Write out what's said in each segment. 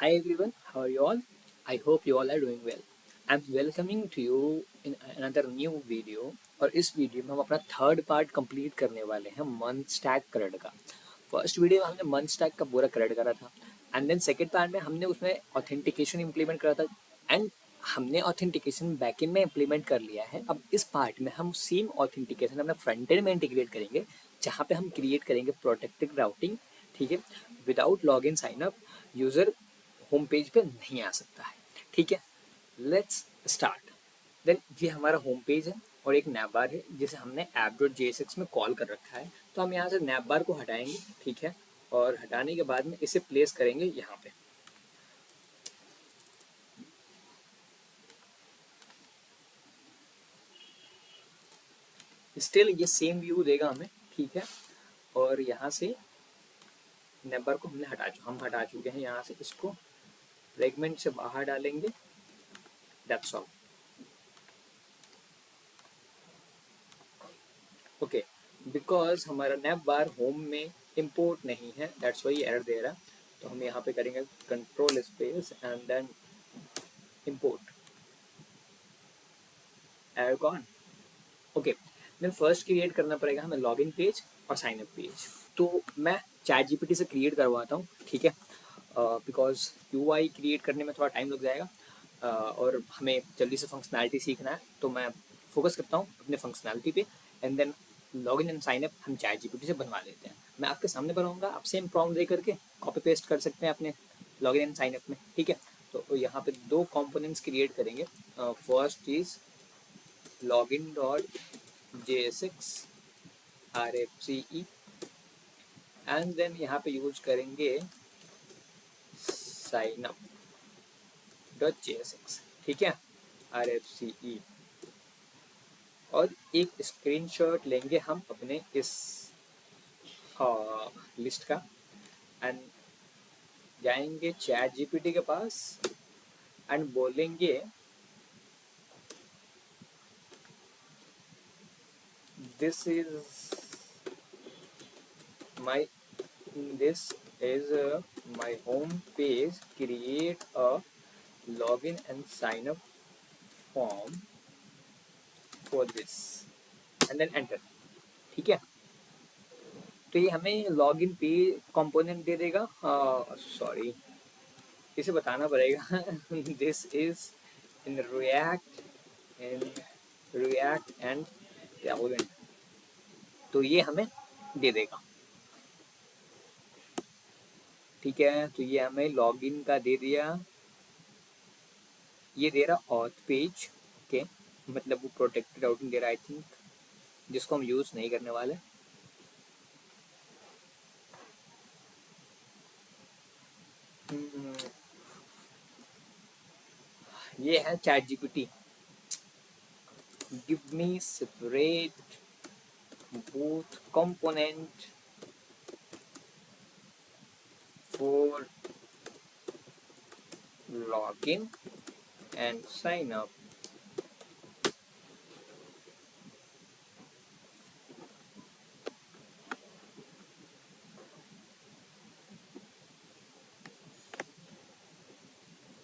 Hi everyone, how are you all? I hope you all are doing well. I'm welcoming to you in another new video और इस video में हम अपना third part complete करने वाले हैं month stack crate का। First video में हमने मंथ स्टैक का पूरा क्रेड करा था एंड देन सेकेंड पार्ट में हमने उसमें ऑथेंटिकेशन इम्प्लीमेंट करा था एंड हमने ऑथेंटिकेशन बैकएंड में इम्प्लीमेंट कर लिया है। अब इस पार्ट में हम सेम ऑथेंटिकेशन अपने फ्रंट एंड में इंटीग्रेट करेंगे जहाँ पे हम क्रिएट करेंगे प्रोटेक्टेड राउटिंग। ठीक है, without log in sign up user home page पे नहीं आ सकता है। ठीक है, लेट्स स्टार्ट। देन ये हमारा होम पेज है और एक नैप बार है जिसे हमने app.jsx में कॉल कर रखा है। तो हम यहाँ से नैप बार को हटाएंगे। ठीक है, और हटाने के बाद में इसे प्लेस करेंगे यहाँ पे। स्टिल ये सेम व्यू देगा हमें। ठीक है, और यहाँ से नैप बार को हमने हटा चुके हैं। यहाँ से इसको फ्रेगमेंट से बाहर डालेंगे। That's all. ओके, बिकॉज हमारा नैप बार होम में इम्पोर्ट नहीं है, दैट्स वाई एरर दे रहा है। तो हम यहाँ पे करेंगे control space and then import error gone. Okay, then first create करना पड़ेगा हमें लॉगिन पेज और साइन अप पेज। तो मैं चैट जीपीटी से क्रिएट करवाता हूँ। ठीक है, बिकॉज यूआई क्रिएट करने में थोड़ा टाइम लग जाएगा और हमें जल्दी से फंक्शनैलिटी सीखना है। तो मैं फोकस करता हूँ अपने फंक्शनैलिटी पे and then login and sign up हम चैट जीपीटी से बनवा लेते हैं। मैं आपके सामने बनाऊंगा, आप सेम प्रॉम्प्ट दे करके कॉपी पेस्ट कर सकते हैं अपने लॉगिन एंड साइन अप में। ठीक है, तो यहाँ पे दो कंपोनेंट्स क्रिएट करेंगे। First is login dot JSX RFCE and then यहाँ पे यूज करेंगे साइन अप डॉट JSX। ठीक है, RFCE, और एक स्क्रीनशॉट लेंगे हम अपने इस लिस्ट का एंड जाएंगे चैट जीपीटी के पास एंड बोलेंगे this is my this is my home page, create a login and sign up form for this and then enter। ठीक है, तो ये हमें लॉगिन पेज कंपोनेंट दे देगा। सॉरी, इसे बताना पड़ेगा this is in React and क्या बोलें, तो ये हमें दे देगा। ठीक है, तो ये हमें लॉगिन का दे दिया। ये दे रहा ऑथ पेज के, मतलब वो प्रोटेक्टेड राउटिंग दे रहा है आई थिंक, जिसको हम यूज नहीं करने वाले। ये है chat GPT, give me separate both component for login and sign up।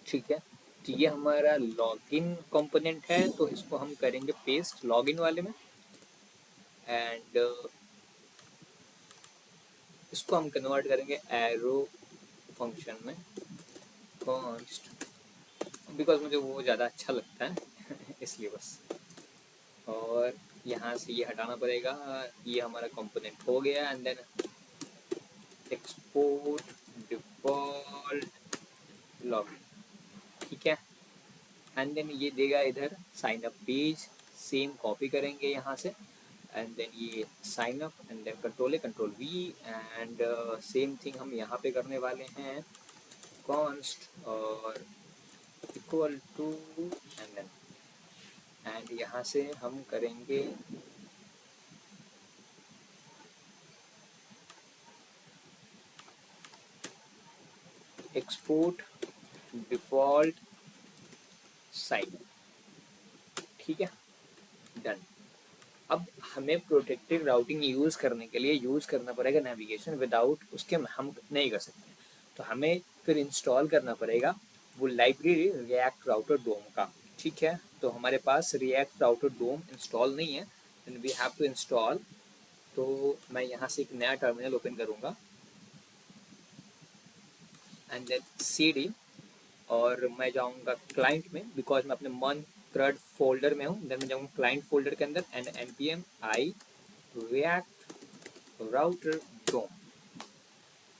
ठीक है, तो ये हमारा लॉगिन कंपोनेंट है, तो इसको हम करेंगे पेस्ट लॉगिन वाले में एंड इसको हम कन्वर्ट करेंगे एरो फंक्शन में कॉन्स्ट, बिकॉज मुझे वो ज़्यादा अच्छा लगता है इसलिए बस। और यहाँ से ये हटाना पड़ेगा। ये हमारा कंपोनेंट हो गया and then export default login. ठीक है, एंड देन ये देगा इधर sign up page, same copy करेंगे यहाँ से एंड देन ये sign up and then control V and same thing हम यहाँ पे करने वाले हैं कॉन्स्ट और equal to and then and यहाँ से हम करेंगे एक्सपोर्ट डिफॉल्ट साइन। ठीक है, डन। अब हमें प्रोटेक्टेड राउटिंग यूज़ करने के लिए यूज़ करना पड़ेगा नेविगेशन, विदाउट उसके हम नहीं कर सकते। तो हमें फिर इंस्टॉल करना पड़ेगा वो लाइब्रेरी रिएक्ट राउटर डोम का। ठीक है, तो हमारे पास रिएक्ट राउटर डोम इंस्टॉल नहीं है, then we have to install. तो मैं यहाँ से एक नया टर्मिनल ओपन करूँगा एंड देन cd, और मैं जाऊँगा क्लाइंट में, बिकॉज मैं अपने मन क्रड फोल्डर में हूँ। देन मैं जाऊँगा क्लाइंट फोल्डर के अंदर and npm i react router dom।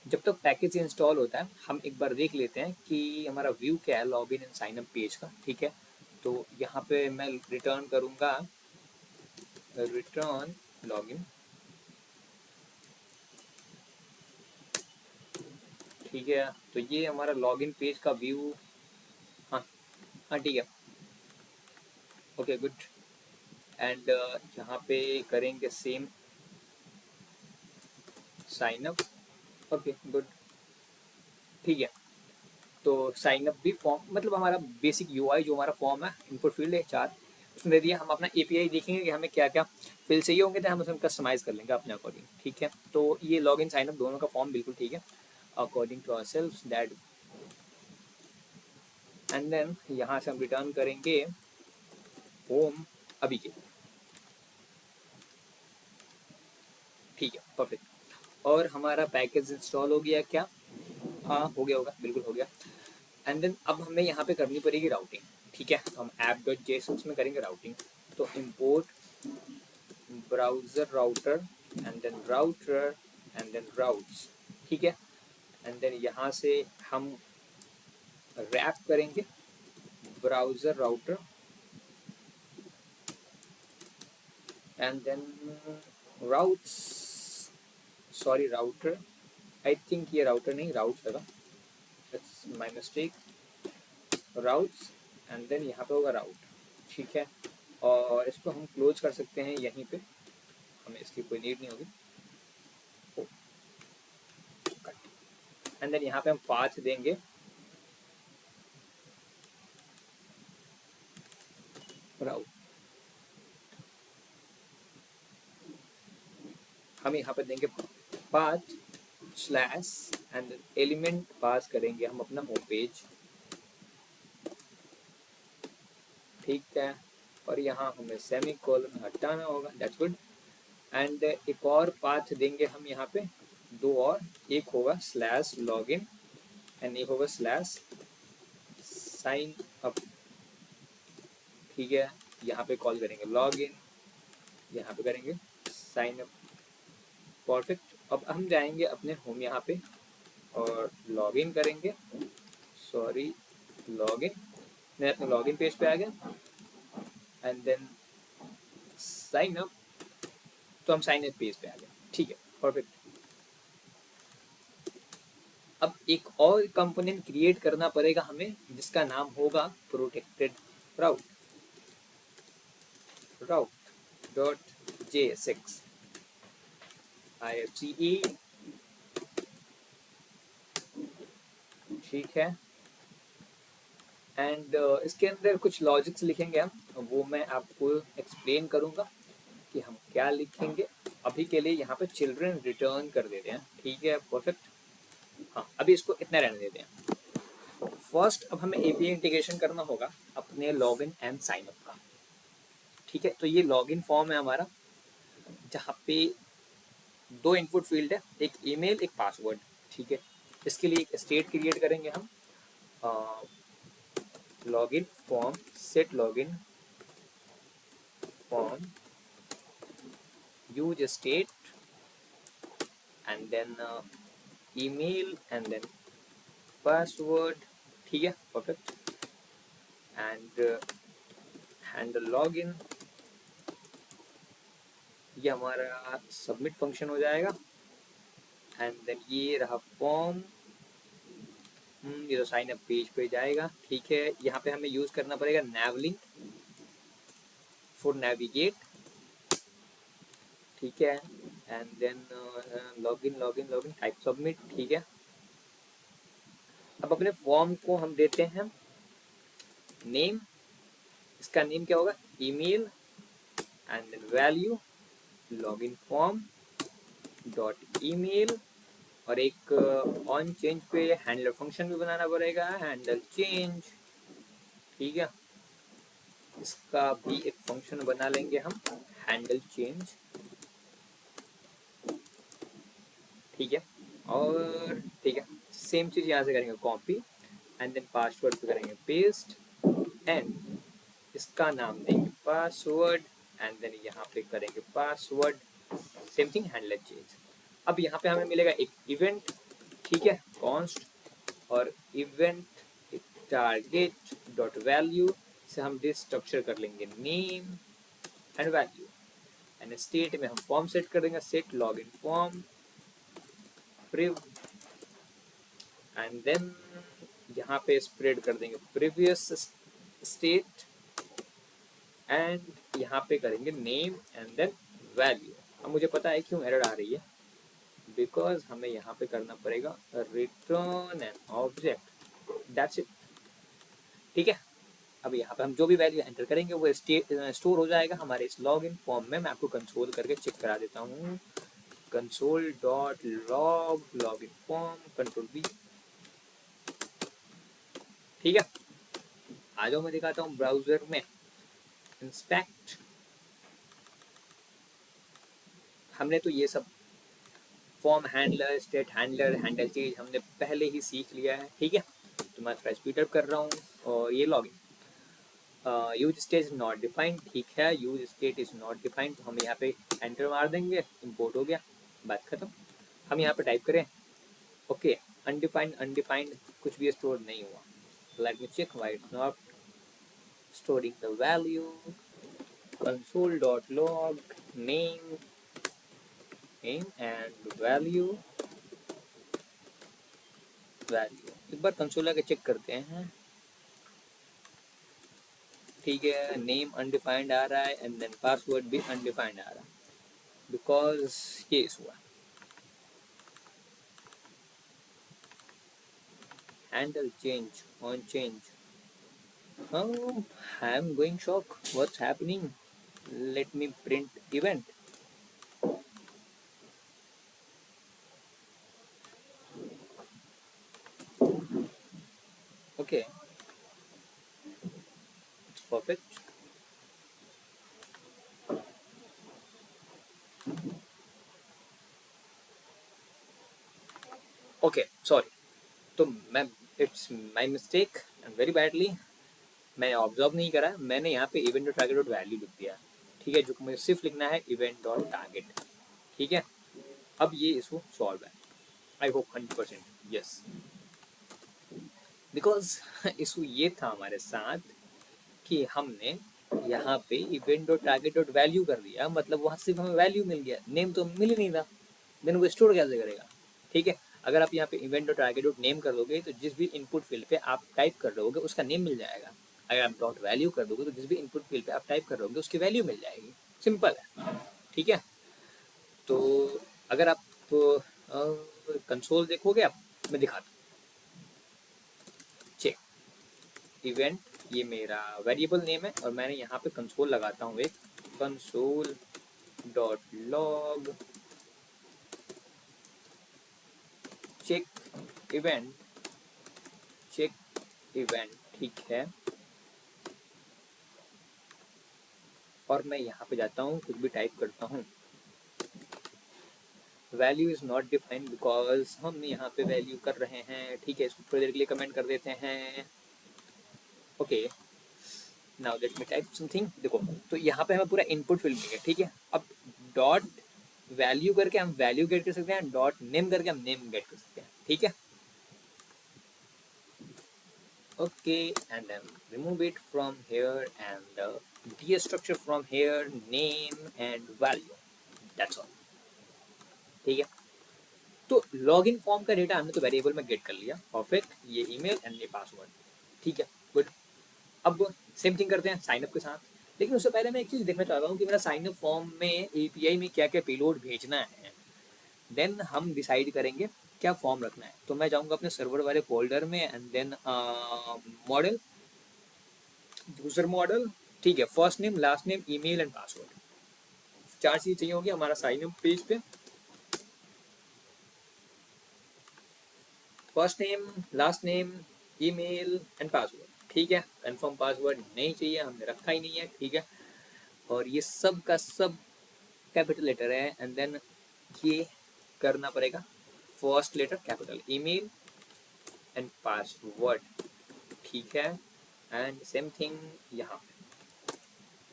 जब तक पैकेज इंस्टॉल होता है हम एक बार देख लेते हैं कि हमारा व्यू क्या है login and sign up page का। ठीक है, तो यहाँ पे मैं रिटर्न करूँगा रिटर्न लॉगिन। ठीक है, तो ये हमारा लॉगिन पेज का व्यू। हाँ हाँ ठीक है, ओके गुड। एंड यहाँ पे करेंगे same sign up. Okay good, ठीक है। तो साइन अप भी फॉर्म, मतलब हमारा बेसिक यूआई जो हमारा फॉर्म है, इनपुट फील्ड है 4, उसमें दे दिया। हम अपना एपीआई देखेंगे कि हमें क्या क्या फिल चाहिए होंगे, तो हम उसमें कस्टमाइज कर लेंगे अपने अकॉर्डिंग। ठीक है, तो ये लॉग इन साइन अप दोनों का फॉर्म बिल्कुल ठीक है according to ourselves that. And then यहाँ से हम रिटर्न करेंगे होम अभी के। ठीक है, परफेक्ट। और हमारा पैकेज इंस्टॉल हो गया क्या? हाँ हो गया होगा, बिल्कुल हो गया। एंड देन अब हमें यहाँ पे करनी पड़ेगी राउटिंग। ठीक है, तो हम app.json में करेंगे राउटिंग। तो import browser router and then router and then routes। ठीक है, एंड देन यहाँ से हम रैप करेंगे browser router and then routes, sorry router, I think ये राउटर नहीं राउट्स लगा, it's my mistake, routes and then यहाँ पे होगा राउट। ठीक है, और इसको हम क्लोज कर सकते हैं यहीं पे, हमें इसकी कोई नीड नहीं होगी। एंड देन यहाँ पे हम पाथ देंगे राउट। हम यहाँ पे देंगे पाथ स्लैश एंड एलिमेंट पास करेंगे हम अपना होम पेज। ठीक है, और यहाँ हमें सेमी कोलन हटाना होगा, दैट्स गुड। एंड एक और पाथ देंगे हम यहाँ पे, दो और, एक होगा स्लैश लॉगिन एंड एक होगा स्लैश साइन अप। ठीक है, यहाँ पे कॉल करेंगे लॉगिन, यहाँ पे करेंगे साइन अप, परफेक्ट। अब हम जाएंगे अपने होम यहाँ पे और लॉगिन करेंगे, सॉरी लॉगिन, मैं अपने लॉगिन पेज पे आ गया एंड देन साइन अप, तो हम साइन अप पेज पे आ गए। ठीक है, परफेक्ट। अब एक और कंपोनेंट क्रिएट करना पड़ेगा हमें जिसका नाम होगा प्रोटेक्टेड राउट, राउट डॉट JSX IFCE। ठीक है, एंड इसके अंदर कुछ लॉजिक्स लिखेंगे हम, वो मैं आपको एक्सप्लेन करूंगा कि हम क्या लिखेंगे। अभी के लिए यहाँ पे चिल्ड्रन रिटर्न कर देते हैं। ठीक है, परफेक्ट। हाँ, अभी इसको इतना रहने देते हैं। फर्स्ट अब हमें एपीआई इंटीग्रेशन करना होगा अपने लॉगिन एंड साइन अप का। ठीक है, तो ये लॉगिन फॉर्म है हमारा, जहाँ पे दो इनपुट फील्ड है, एक ईमेल एक पासवर्ड। ठीक है, इसके लिए एक स्टेट क्रिएट करेंगे हम, login form set login form use state and then email and then password. ठीक है, परफेक्ट। एंड हैंडल लॉगिन, ये हमारा सबमिट फंक्शन हो जाएगा। एंड देन ये रहा फॉर्म, ये तो साइन अप पेज पे जाएगा। ठीक है, यहाँ पे हमें यूज करना पड़ेगा नैवलिंक फॉर नेविगेट। ठीक है, and then login login login type submit. ठीक है, अब अपने फॉर्म को हम देते हैं नेम, इसका नेम क्या होगा, email and then value login form dot email, और एक ऑन चेंज पे हैंडलर फंक्शन भी बनाना पड़ेगा, हैंडल चेंज। ठीक है, इसका भी एक फंक्शन बना लेंगे हम, हैंडल चेंज। ठीक है, और ठीक है, सेम चीज यहाँ से करेंगे कॉपी एंड देन पासवर्ड पे करेंगे पेस्ट एंड इसका नाम देंगे पासवर्ड एंड देन यहाँ पे करेंगे password, same thing handler change. अब यहाँ पे हमें मिलेगा एक इवेंट, ठीक है, कॉन्स्ट और इवेंट टारगेट डॉट वैल्यू से हम डिस्ट्रक्चर कर लेंगे name and value and state में हम फॉर्म सेट कर देंगे, set login form prev and then यहाँ पे स्प्रेड कर देंगे प्रीवियस स्टेट एंड यहाँ पे करेंगे नेम एंड देन वैल्यू। अब मुझे पता है क्यों एरर आ रही है, बिकॉज हमें यहाँ पे करना पड़ेगा return an object, that's it. ठीक है, अब यहाँ पे हम जो भी वैल्यू एंटर करेंगे वो स्टोर हो जाएगा हमारे इस लॉगिन फॉर्म में। मैं आपको कंसोल करके चेक करा देता हूँ, console dot log login form control we. ठीक है, आ जाओ मैं दिखाता हूँ ब्राउजर में इंस्पेक्ट। हमने तो ये सब form handler, state handler, handle change हमने पहले ही सीख लिया है। ठीक है, तो मैं थोड़ा स्पीड अप कर रहा हूँ। और ये login use state is not defined, ठीक है, use state is not defined, तो हम यहाँ पे एंटर मार देंगे, इंपोर्ट हो गया, बात खत्म। हम यहाँ पे टाइप करें ओके, अनडिफाइंड अनडिफाइंड कुछ भी स्टोर नहीं हुआ। Let me check why it's not storing the value, console dot log name and value value. एक बार कंसोल आके चेक करते हैं। ठीक है, नेम अनडिफाइंड आ रहा है एंड देन पासवर्ड भी अनडिफाइंड आ रहा है बिकॉज ये हुआ। Handle change on change. Oh, I am going shock. What's happening? Let me print event. Okay, it's perfect. Okay, sorry. तो मैं it's my mistake and very badly, मैंने observe नहीं करा, मैंने यहाँ पे event dot target dot value लिख दिया। ठीक है, जो मुझे सिर्फ लिखना है इवेंट डॉट टारगेट। ठीक है, अब ये इशू सॉल्व है, I hope 100% yes. Because issue ये था हमारे साथ कि हमने यहाँ पे event dot target dot value कर दिया, मतलब वहाँ सिर्फ हमें वैल्यू मिल गया, नेम तो मिल ही नहीं था, देन वो स्टोर कैसे करेगा। ठीक है, अगर आप यहाँ पे event dot target dot name कर दोगे तो जिस भी इनपुट फील्ड पे आप टाइप कर रहे होगे उसका नेम मिल जाएगा। अगर आप डॉट वैल्यू कर दोगे तो जिस भी इनपुट फील्ड पे आप टाइप कर रहे होगे उसकी वैल्यू मिल जाएगी, सिंपल है। ठीक है, तो अगर आप कंसोल देखोगे आप, मैं दिखाता हूँ, चेक इवेंट, ये मेरा वेरिएबल नेम है और मैंने यहाँ पे कंसोल लगाता हूँ एक, console dot log check event, check event. ठीक है, और मैं यहाँ पे जाता हूँ, कुछ भी टाइप करता हूँ, value is not defined because हम यहाँ पे वैल्यू कर रहे हैं। ठीक है, इसको थोड़ी देर के लिए कमेंट कर देते हैं। Okay, now let me type something. देखो, तो यहाँ पे हमें पूरा इनपुट फील्ड मिल गया। ठीक है, अब डॉट वैल्यू करके हम वैल्यू गेट कर सकते हैं, डॉट नेम करके हम नेम गेट कर सकते हैं। ठीक है, okay, and then remove it from here and destructure from here, name and value, that's all। ठीक है, तो लॉगिन फॉर्म का डेटा हमने तो वेरिएबल में गेट कर लिया, परफेक्ट, ये ईमेल एंड ये पासवर्ड। ठीक है, गुड। अब सेम थिंग करते हैं साइन अप के साथ, लेकिन उससे पहले मैं एक चीज़ देखना चाहता हूँ कि मेरा साइन अप फॉर्म में एपीआई में क्या क्या पेलोड भेजना है, देन हम डिसाइड करेंगे क्या फॉर्म रखना है। तो मैं जाऊँगा अपने सर्वर वाले फोल्डर में and then model, user model. ठीक है, first name last name email and password, चार चीज़ चाहिए होगी हमारा साइन अप पेज पे। First name, last name, email and password. ठीक है, कंफर्म पासवर्ड नहीं चाहिए, हमने रखा ही नहीं है। ठीक है, और ये सब का सब कैपिटल लेटर है। एंड देन ये करना पड़ेगा first letter capital, email and password. ठीक है, एंड सेम थिंग यहाँ पे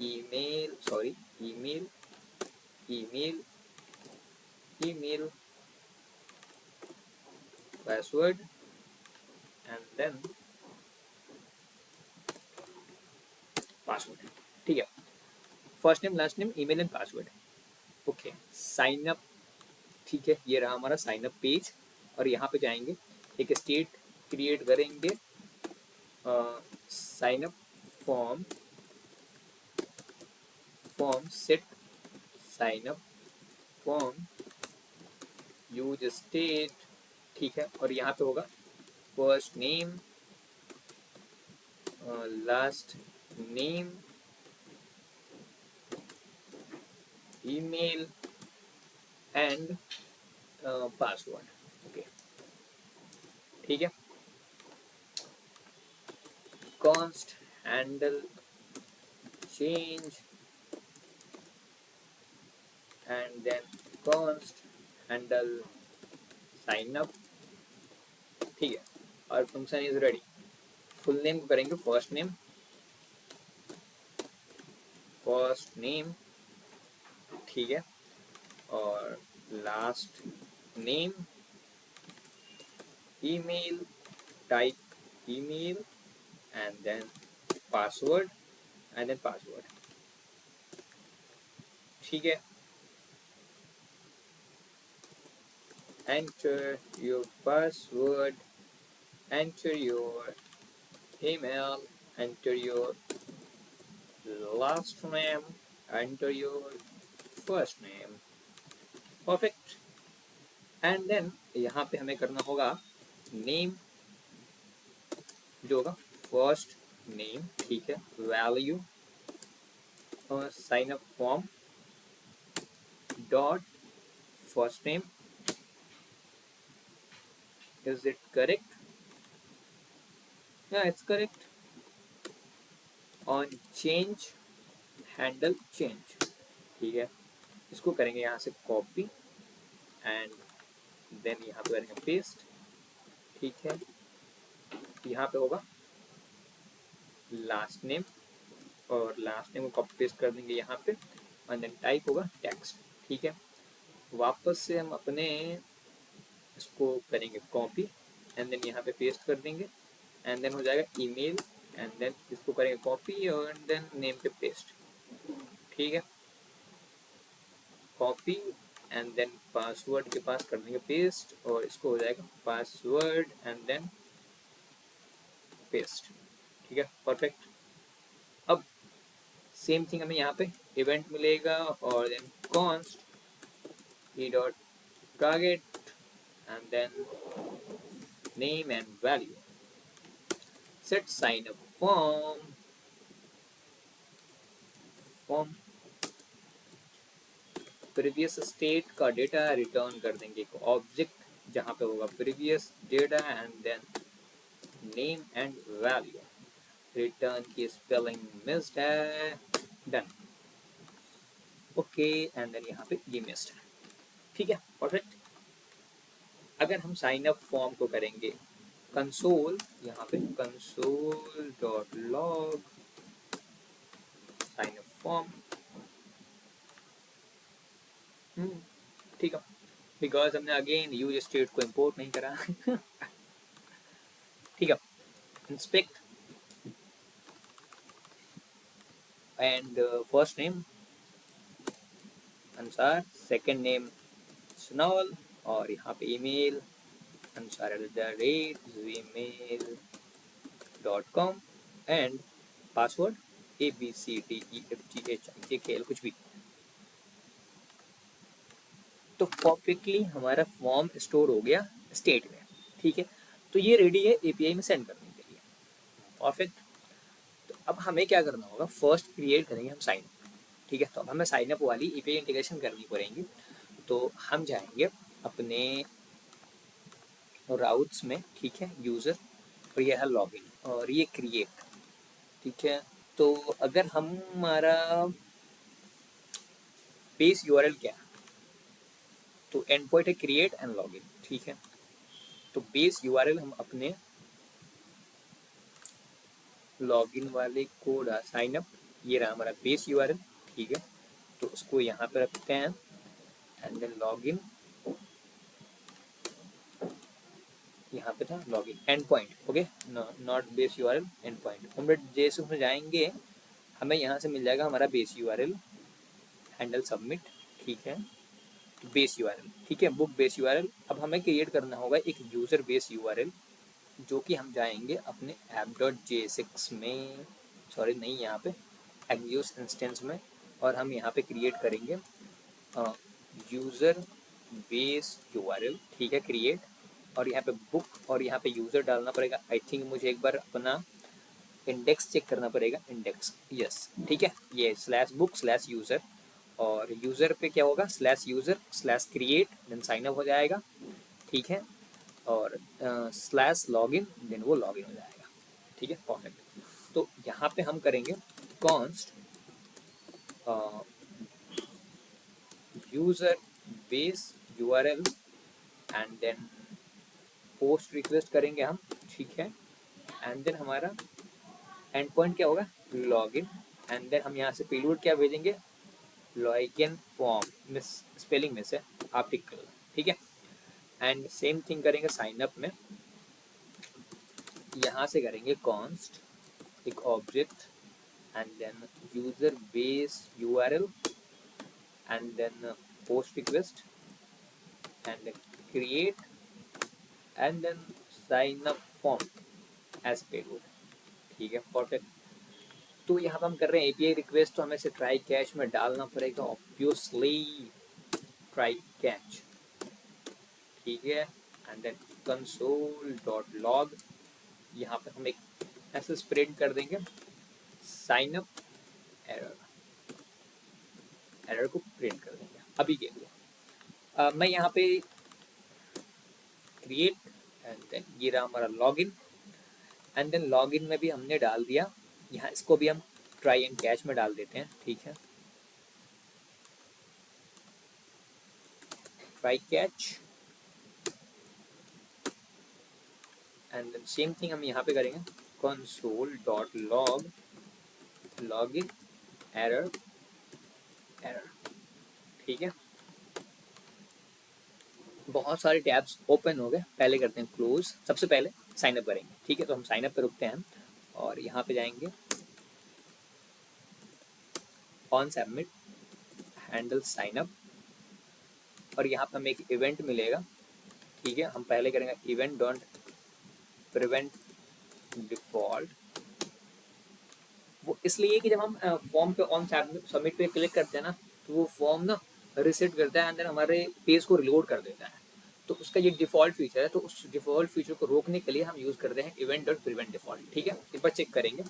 email, sorry email, email, email, password and then password. ठीक है, first name, last name, email and password. Okay, sign up. ठीक है, ये रहा हमारा साइन अप पेज। और यहाँ पे जाएंगे, एक स्टेट क्रिएट करेंगे, sign up form, form set sign up form use state. ठीक है, और यहाँ पे होगा first name, last name, email and password. Okay, ठीक है, const handle change and then const handle sign up. ठीक है, और function is ready. Full name करेंगे फर्स्ट नेम, फर्स्ट नेम। ठीक है, और last name, email, type email and then password and then password. ठीक है, enter your password, enter your email, enter your last name, enter your first name। Perfect. And then यहाँ पे हमें करना होगा नेम, जो होगा फर्स्ट नेम। ठीक है, वैल्यू और sign up form dot first name, is it correct? या it's correct. On change handle change. ठीक है, इसको करेंगे यहाँ से कॉपी एंड देन यहाँ पे करेंगे पेस्ट। ठीक है, यहाँ पे होगा लास्ट नेम, और लास्ट नेम को कॉपी पेस्ट कर देंगे यहाँ पे एंड देन टाइप होगा टेक्स्ट। ठीक है, वापस से हम अपने इसको करेंगे कॉपी एंड देन यहाँ पे पेस्ट कर देंगे एंड देन हो जाएगा ईमेल एंड देन इसको करेंगे कॉपी और देन नेम पे पेस्ट। ठीक है, कॉपी एंड देन पासवर्ड के पास कर देंगे पेस्ट और इसको हो जाएगा पासवर्ड एंड देन पेस्ट। ठीक है, परफेक्ट। अब सेम थिंग हमें यहाँ पे इवेंट मिलेगा और then const e dot target and then name and value, set sign up form, form previous state का डेटा रिटर्न कर देंगे एक ऑब्जेक्ट जहाँ पे होगा previous data and then name and value. Return की स्पेलिंग मिस्ड है, डन। ओके, एंड देन यहाँ पे ये मिस्ड है। ठीक है, परफेक्ट। अगर हम साइन अप फॉर्म को करेंगे कंसोल, यहाँ पे console dot log sign up form. ठीक है, बिकॉज हमने अगेन यूज स्टेट को इंपोर्ट नहीं करा। ठीक है, इंस्पेक्ट एंड फर्स्ट नेम अनुसार, सेकेंड नेम स्नॉल और यहाँ पे email ansar@gmail.com and password ABCDEFGHIJKL कुछ भी। तो परफेक्टली हमारा फॉर्म स्टोर हो गया स्टेट में। ठीक है, तो ये रेडी है एपीआई में सेंड करने के लिए। परफेक्ट। तो अब हमें क्या करना होगा, फर्स्ट क्रिएट करेंगे हम साइन अप। ठीक है, तो अब हमें साइन अप वाली एपीआई इंटीग्रेशन करनी पड़ेगी। तो हम जाएंगे अपने राउट्स में, ठीक है, यूज़र, और ये है लॉगिन और ये क्रिएट, ठीक है। तो अगर हमारा बेस यूआरएल क्या है, तो एंड पॉइंट है क्रिएट एंड लॉगिन, ठीक है। तो बेस यूआरएल हम अपने लॉगिन वाले कोड साइन अप, ये रहा हमारा बेस यूआरएल, ठीक है। तो उसको यहाँ पे रखते हैं एंड देन लॉगिन, यहाँ पे था login and point, okay, not base URL, and point. हम जैसे उसमें जाएंगे हमें यहाँ से मिल जाएगा हमारा बेस यूआरएल, हैंडल सबमिट, ठीक है, बेस यूआरएल, ठीक है, बुक बेस यूआरएल। अब हमें क्रिएट करना होगा एक यूज़र बेस यूआरएल, जो कि हम जाएंगे अपने app.jsx में, सॉरी नहीं, यहाँ पे एक्सियोस इंस्टेंस में, और हम यहाँ पे क्रिएट करेंगे यूज़र बेस यूआरएल, ठीक है, क्रिएट, और यहाँ पे बुक और यहाँ पे यूज़र डालना पड़ेगा। आई थिंक मुझे एक बार अपना इंडेक्स चेक करना पड़ेगा, इंडेक्स, यस, ठीक है, ये स्लैश बुक स्लैश यूज़र, और यूज़र पे क्या होगा, slash user slash create, then sign up हो जाएगा, ठीक है, और स्लैश लॉगिन, देन वो लॉगिन हो जाएगा, ठीक है, परफेक्ट। तो यहाँ पे हम करेंगे const user base URL and then post request करेंगे हम, ठीक है, एंड देन हमारा एंड पॉइंट क्या होगा, लॉगिन, एंड देन हम यहाँ से पेलोड क्या भेजेंगे, login form, miss spelling miss है, आर्टिकल, ठीक है, एंड सेम थिंग करेंगे साइन अप में, यहाँ से करेंगे कॉन्स्ट एक object and then user base URL and then post request and create and then sign up form as payload, ठीक है, परफेक्ट। तो यहाँ पे हम कर रहे हैं एपीआई रिक्वेस्ट, तो हमें इसे ट्राई कैच में डालना पड़ेगा ऑब्वियसली, ट्राई कैच, ठीक है, and then console dot log, यहाँ पे हम एक ऐसे प्रिंट कर देंगे साइन अप एरर, एरर को प्रिंट कर देंगे अभी के लिए। मैं यहाँ पे क्रिएट एंड देन ये रहा हमारा लॉगिन, एंड देन लॉगिन में भी हमने डाल दिया, यहाँ इसको भी हम ट्राई एंड कैच में डाल देते हैं, ठीक है, try catch, and then same thing हम यहाँ पे करेंगे console dot log login error error, ठीक है। बहुत सारे टैब्स ओपन हो गए, पहले करते हैं क्लोज, सबसे पहले साइन अप करेंगे, ठीक है, तो हम साइन अप पे रुकते हैं और यहाँ पे जाएंगे on submit handle sign up, और यहाँ पे हमें एक इवेंट मिलेगा, ठीक है, हम पहले करेंगे इवेंट डोंट प्रिवेंट डिफॉल्ट, वो इसलिए कि जब हम फॉर्म पे ऑन सबमिट पे क्लिक करते हैं ना, तो वो फॉर्म ना रिसेट करता है, अंदर हमारे पेज को रिलोड कर देता है, तो उसका ये डिफॉल्ट फीचर है, तो उस डिफॉल्ट फीचर को रोकने के लिए हम यूज़ करते हैं इवेंट डॉट प्रिवेंट डिफॉल्ट, ठीक है। एक बार चेक करेंगे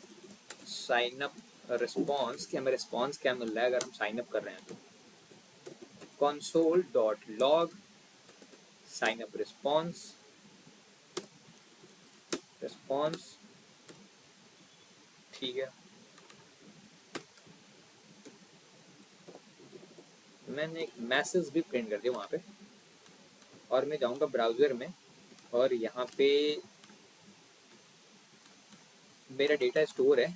साइन अप रिस्पॉन्स कि हमें रिस्पॉन्स क्या मिल रहा है अगर हम साइन अप कर रहे हैं, तो console.log sign up response response, ठीक है, मैंने एक मैसेज भी प्रिंट कर दिया वहाँ पे, और मैं जाऊँगा ब्राउज़र में और यहाँ पे मेरा डेटा स्टोर है,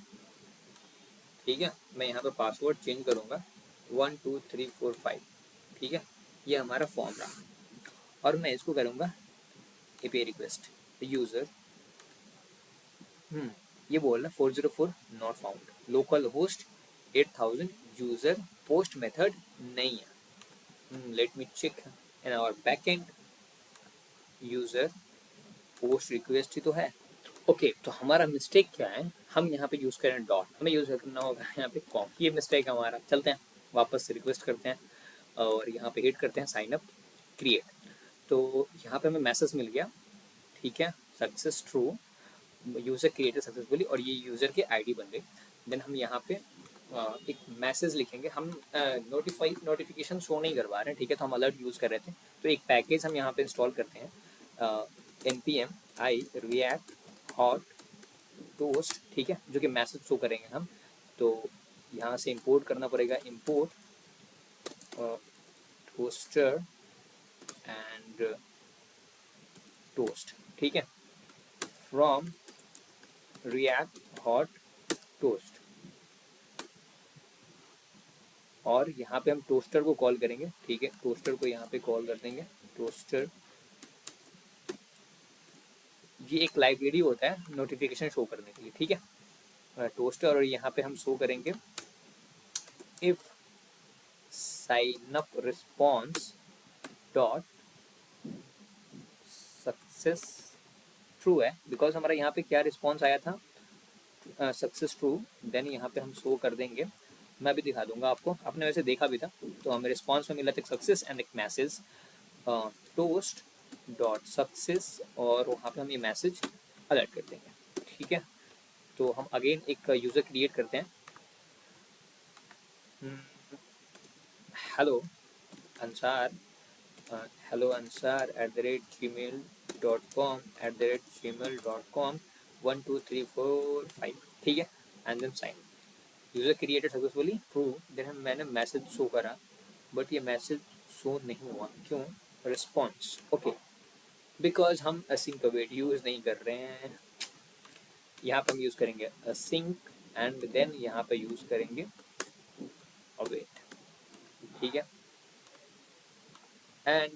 ठीक है, मैं यहाँ पे पासवर्ड चेंज करूँगा 12345, ठीक है, ये हमारा फॉर्म रहा, और मैं इसको करूँगा एपीआई रिक्वेस्ट यूज़र, ये बोल रहा है 404 not found, local host 8000, user post method नहीं है, let me check in our backend, user post request ही तो है, ओके। तो हमारा मिस्टेक क्या है, हम यहाँ पे यूज़ करें डॉट, हमें यूज़ करना होगा यहाँ पे कॉम, ये मिस्टेक हमारा, चलते हैं वापस से रिक्वेस्ट करते हैं और यहाँ पे हिट करते हैं साइन अप क्रिएट, तो यहाँ पे हमें मैसेज मिल गया, ठीक है, success true, user created successfully, और ये यूज़र की आईडी बन गई। देन हम यहाँ पे एक मैसेज लिखेंगे, हम नोटिफिकेशन शो नहीं करवा रहे हैं, ठीक है, तो हम अलर्ट यूज़ कर रहे थे, तो एक पैकेज हम यहाँ पे इंस्टॉल करते हैं npm i react hot toast, ठीक है, जो कि मैसेज शो करेंगे हम। तो यहाँ से इंपोर्ट करना पड़ेगा, इंपोर्ट टोस्टर एंड टोस्ट, ठीक है, फ्रॉम रिएक्ट हॉट टोस्ट। और यहाँ पे हम टोस्टर को कॉल करेंगे, ठीक है, टोस्टर को यहाँ पे कॉल कर देंगे, टोस्टर। ये एक लाइब्रेरी होता है नोटिफिकेशन शो करने के लिए, ठीक है, टोस्टर। और यहाँ पे हम शो करेंगे if sign up response dot success true है, बिकॉज हमारा यहाँ पे क्या रिस्पॉन्स आया था, सक्सेस ट्रू। देन यहाँ पे हम शो कर देंगे, मैं भी दिखा दूंगा आपको, आपने वैसे देखा भी था। तो हमें रिस्पॉन्स में मिला था सक्सेस एंड एक मैसेज टोस्ट डॉट सक्सेस, और वहाँ पे हम ये मैसेज अलर्ट कर देंगे, ठीक है। तो हम अगेन एक यूज़र क्रिएट करते हैं, हेलो अंसार, hello ansar@gmail.com 12345, ठीक है, and then sign. User created successfully true. Then हम मैंने मैसेज शो करा, बट ये मैसेज शो नहीं हुआ, क्यों, रिस्पॉन्स, ओके, बिकॉज हम असिंक अवेट यूज नहीं कर रहे हैं। यहाँ पे हम यूज करेंगे असिंक एंड देन यहाँ पे यूज करेंगे अवेट, ठीक है। एंड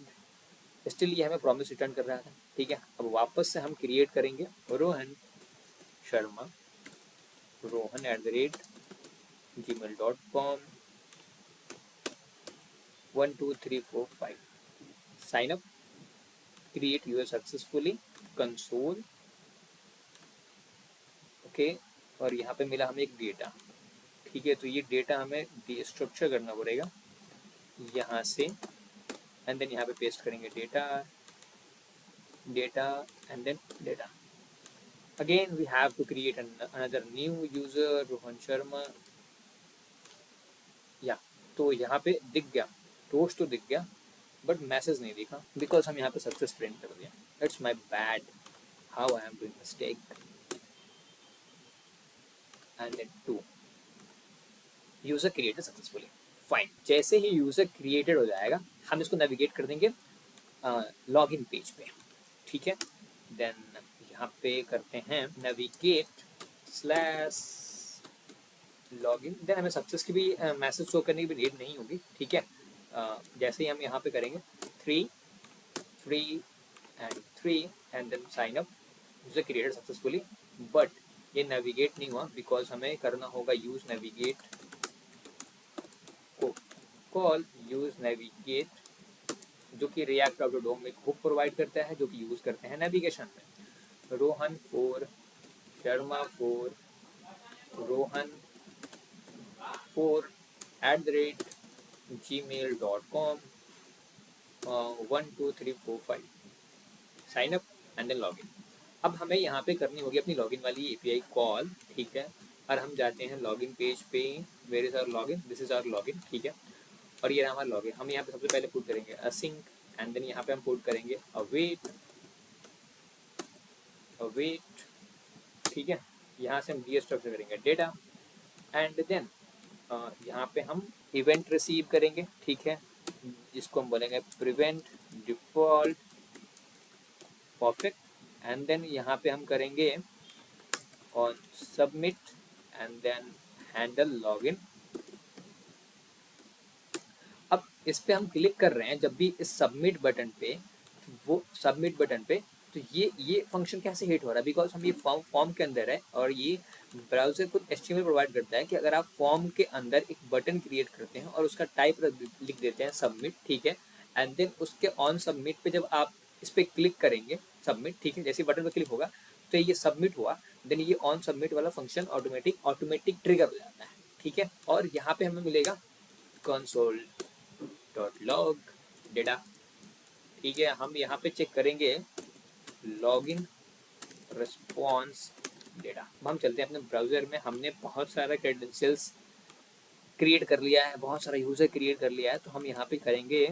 स्टिल ये हमें प्रॉमिस रिटर्न कर रहा था, ठीक है। अब वापस से हम क्रिएट करेंगे Rohan Sharma, rohan@gmail.com 12345, sign up, create user successfully, console, okay. और यहाँ पे मिला हमें एक डेटा, ठीक है। तो ये डेटा हमें डिस्ट्रक्चर करना पड़ेगा यहाँ से, एंड देन यहाँ पे पेस्ट करेंगे data, data and then data. Again we have to create another new user Rohan Sharma, या तो यहाँ पे दिख गया, टोस्ट तो दिख गया, बट मैसेज नहीं दिखा, बिकॉज हम यहाँ पे सक्सेस प्रिंट कर दिया। It's my bad, how I am doing mistake. And then 2 user created successfully, fine. जैसे ही यूजर क्रिएटेड हो जाएगा, हम इसको नेविगेट कर देंगे लॉगिन पेज पे, ठीक है। देन यहाँ पे करते हैं नेविगेट स्लैश लॉगिन। देन हमें सक्सेस की भी मैसेज शो करने की भी नीड नहीं होगी, ठीक है। जैसे ही हम यहाँ पे करेंगे 3 3 and then sign up, user created successfully, but ये नेविगेट नहीं हुआ, बिकॉज हमें करना होगा यूज नेविगेट को कॉल, यूज नेविगेट, जो कि रिएक्ट ऑटोडोम में हुक प्रोवाइड करता है, जो कि यूज करते हैं नेविगेशन में। Rohan 4 Sharma 4 Rohan 4@gmail.com 12345, sign up and then login. अब हमें यहाँ पे करनी होगी अपनी लॉगिन वाली एपीआई कॉल, ठीक है। और हम जाते हैं लॉगिन पेज पे, where is our login, this is our login, ठीक है। और ये हमारा लॉगिन, हम यहाँ पे सबसे पहले पुट करेंगे असिंक, एंड देन यहाँ पे हम पुट करेंगे अवेट, अवेट, ठीक है। यहाँ से हम डीस्ट्रक्चर करेंगे डेटा, एंड देन यहाँ पे हम इवेंट रिसीव करेंगे, ठीक है, जिसको हम बोलेंगे prevent default perfect, and then यहाँ पे हम करेंगे on submit and then handle login. अब इस पे हम क्लिक कर रहे हैं जब भी इस सबमिट बटन पे, वो सबमिट बटन पे, तो ये फंक्शन कैसे हिट हो रहा है, बिकॉज हम ये फॉर्म के अंदर है, और ये ब्राउजर खुद HTML प्रोवाइड करता है कि अगर आप फॉर्म के अंदर एक बटन क्रिएट करते हैं और उसका टाइप लिख देते हैं सबमिट, ठीक है, एंड देन उसके ऑन सबमिट पे जब आप इस पर क्लिक करेंगे सबमिट, ठीक है, जैसे बटन पर क्लिक होगा तो ये सबमिट हुआ, देन ये ऑन सबमिट वाला फंक्शन ऑटोमेटिक ट्रिगर हो जाता है, ठीक है। और यहाँ पे हमें मिलेगा कंसोल डॉट लॉग डेटा, ठीक है। हम यहाँ पे चेक करेंगे लॉगिन रिस्पॉन्स डेटा। हम चलते हैं अपने ब्राउजर में, हमने बहुत सारा क्रेडेंशियल्स क्रिएट कर लिया है, बहुत सारा यूजर क्रिएट कर लिया है, तो हम यहाँ पे करेंगे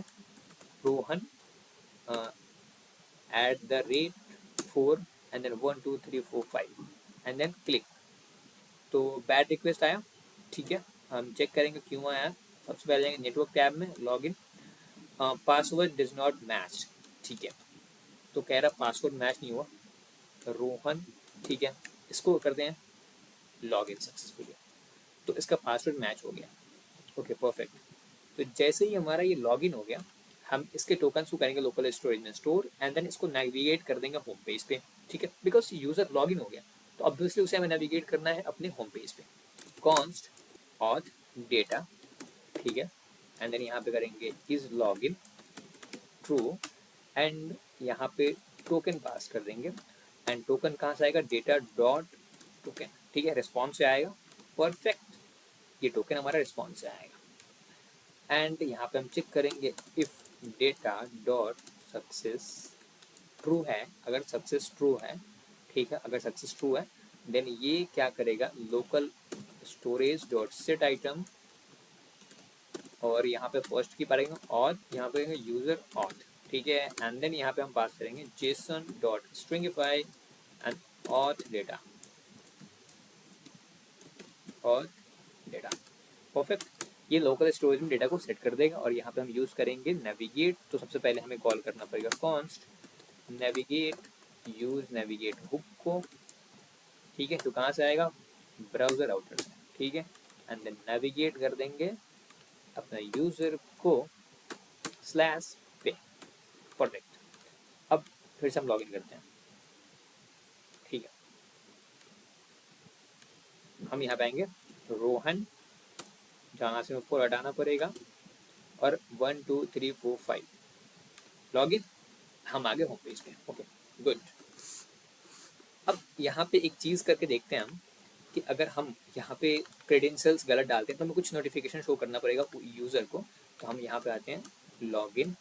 Rohan @gmail.com 4 and then 1 2 3 4 5 and then click. तो बैड रिक्वेस्ट आया, ठीक है, हम चेक करेंगे क्यों आया। सबसे पहले जाएंगे नेटवर्क टैब में, log in, password does not match, ठीक है, तो कह रहा पासवर्ड मैच नहीं हुआ, रोहन, ठीक है, इसको करते हैं लॉग इन सक्सेसफुली, तो इसका पासवर्ड मैच हो गया। Okay perfect. तो जैसे ही हमारा ये लॉग इन हो गया, हम इसके टोकन को करेंगे लोकल स्टोरेज में स्टोर एंड देन इसको नेविगेट कर देंगे होम पेज पे, ठीक है, बिकॉज यूजर लॉग इन हो गया तो ऑब्वियसली उसे हमें नेविगेट करना है अपने होम पेज पे। कॉन्स्ट ऑथ डेटा, ठीक है, एंड देन यहाँ पे करेंगे is log in true and यहाँ पे टोकन पास कर देंगे एंड टोकन कहाँ से आएगा, डेटा डॉट टोकन, ठीक है, रिस्पॉन्स से आएगा। परफेक्ट, ये टोकन हमारा रिस्पॉन्स से आएगा एंड यहाँ पे हम चेक करेंगे if data dot success true है, अगर सक्सेस ट्रू है, ठीक है, अगर सक्सेस ट्रू है देन ये क्या करेगा, local storage dot set item और यहाँ पे फर्स्ट की पढ़ेंगे और यहाँ पे यूजर ऑथ, ठीक है, एंड देन यहाँ पे हम पास करेंगे Jason dot stringify and auth data, auth data. Perfect, ये लोकल स्टोरेज में डेटा को सेट कर देगा और यहाँ पे हम यूज करेंगे नेविगेट। तो सबसे पहले हमें कॉल करना पड़ेगा const navigate, use navigate hook को, ठीक है, तो कहाँ से आएगा, ब्राउजर आउटर से, ठीक है, एंड देन नेविगेट कर देंगे अपना यूजर को स्लैश पे। परफेक्ट, अब फिर से हम लॉगिन करते हैं, ठीक है, हम यहाँ पे आएंगे रोहन, जहाँ से 4 हटाना पड़ेगा और 1 2 3 4 5 लॉगिन, हम आगे होम पेज पे। Okay good. अब यहाँ पे एक चीज़ करके देखते हैं हम कि अगर हम यहाँ पे क्रेडेंशियल्स गलत डालते हैं तो हमें कुछ नोटिफिकेशन शो करना पड़ेगा यूज़र को। तो हम यहाँ पे आते हैं लॉगिन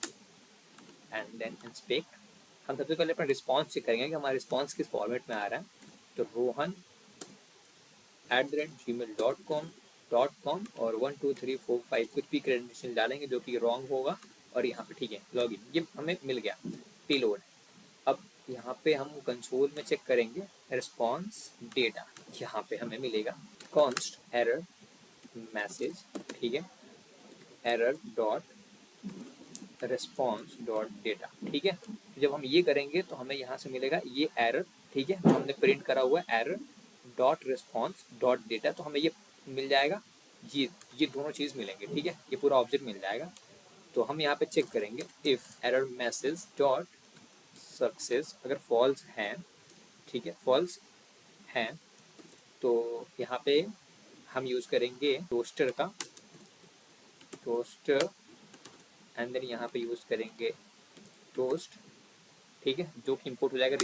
एंड देन इंस्पेक्ट। हम सबसे पहले अपना रिस्पॉन्स चेक करेंगे कि हमारा रिस्पॉन्स किस फॉर्मेट में आ रहा है। तो रोहन @gmail.com और 1 2 3 4 5 कुछ भी क्रेडेंशियल डालेंगे जो कि रॉन्ग होगा और यहाँ पे ठीक है लॉगिन, ये हमें मिल गया पेलोड। अब यहाँ पे हम कंसोल में चेक करेंगे रिस्पॉन्स डेटा, यहाँ पे हमें मिलेगा कॉन्स्ट एरर मैसेज, ठीक है, error dot response dot data, ठीक है। जब हम ये करेंगे तो हमें यहाँ से मिलेगा ये एरर, ठीक है, जो हमने प्रिंट करा हुआ है error dot response dot data, तो हमें ये मिल जाएगा, ये दोनों चीज़ मिलेंगे, ठीक है, ये पूरा ऑब्जेक्ट मिल जाएगा। तो हम यहाँ पे चेक करेंगे if error message dot success अगर फॉल्स है, ठीक है, फॉल्स है, तो यहाँ पे हम यूज़ करेंगे टोस्टर का, टोस्टर एंड देन यहाँ पे यूज़ करेंगे टोस्ट, ठीक है, जो कि इंपोर्ट हो जाएगा